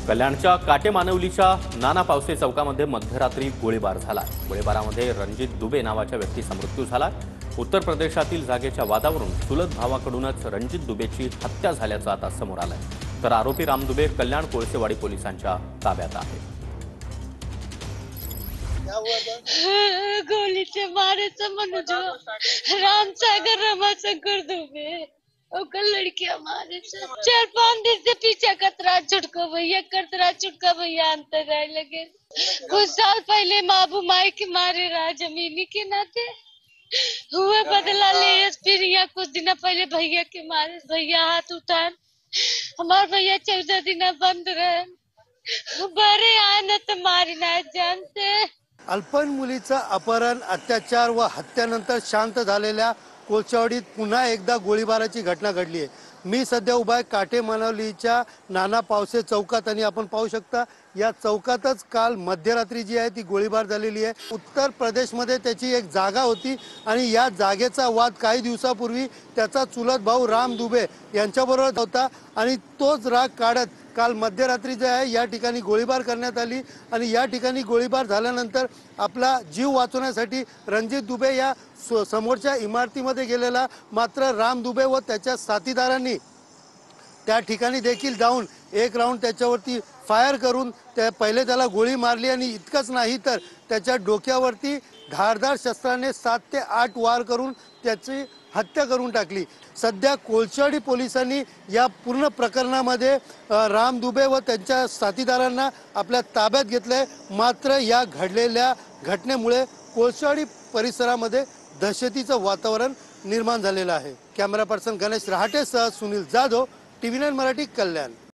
कल्याणच्या काटेमानवलीच्या नाना पावसे चौकामध्ये मध्यरात्री गोळीबार झाला। गोळीबारामध्ये रणजित दुबे नावाच्या व्यक्तीचा मृत्यू झाला। उत्तर प्रदेशातील जागेच्या वादावरून चुलत भावाकडूनच रणजित दुबेची हत्या झाल्याचं आता समोर आलंय। तर आरोपी राम दुबे कल्याण कोळसेवाडी पोलिसांच्या ताब्यात आहे। गोली से मारे मनोज राम सागर रमाशंकर दुबे ओकर लड़किया मारे 4-5 दिन से पीछा कतरा छुटका भैया अंतर रह लगे। कुछ साल पहले माबू माई के मारे रहा जमीनी के नाते हुए बदला ले। फिर यहाँ कुछ दिन पहले भैया के मारे भैया हाथ उठा हमार भैया 14 दिन बंद रहे बरे आए न तो मारी ना जानते। अल्पवयीन मुलीचा अपहरण अत्याचार व हत्यानंतर शांत झालेल्या कोळसेवाडीत पुन्हा एकदा गोळीबाराची घटना घडली आहे। मी सध्या उभा आहे काटेमानवलीच्या नाना पावसे चौकात आणि आपण पाहू शकता या चौकातच काल मध्यरात्री जी आहे ती गोळीबार झालेली आहे। उत्तर प्रदेशमध्ये त्याची एक जागा होती आणि या जागेचा वाद काही दिवसापूर्वी त्याचा चुलत भाऊ राम दुबे यांच्याबरोबर होता आणि तोच राग काढत काल मध्यरात्री जे आहे या ठिकाणी गोळीबार करण्यात आली आणि या ठिकाणी गोळीबार झाल्यानंतर आपला जीव वाचवण्यासाठी रणजित दुबे या समोरच्या इमारतीमध्ये गेलेला, मात्र राम दुबे व त्याच्या साथीदारांनी त्या ठिकाणी देखील जाऊन एक राऊंड त्याच्यावरती फायर करून पहिले त्याला गोळी मारली आणि इतकंच नाही तर त्याच्या डोक्यावरती धारदार शस्त्राने 7 ते 8 वार करून त्याची हत्या करून टाकली। सध्या कोळसेवाडी पोलिसांनी या पूर्ण प्रकरणामध्ये राम दुबे व त्यांच्या साथीदारांना आपल्या ताब्यात घेतलंय। मात्र या घडलेल्या घटनेमुळे कोळसेवाडी परिसरामध्ये दहशतीचं वातावरण निर्माण झालेलं आहे। कॅमेरा पर्सन गणेश रहाटेसह सुनील जाधव, TV9 मराठी, कल्याण।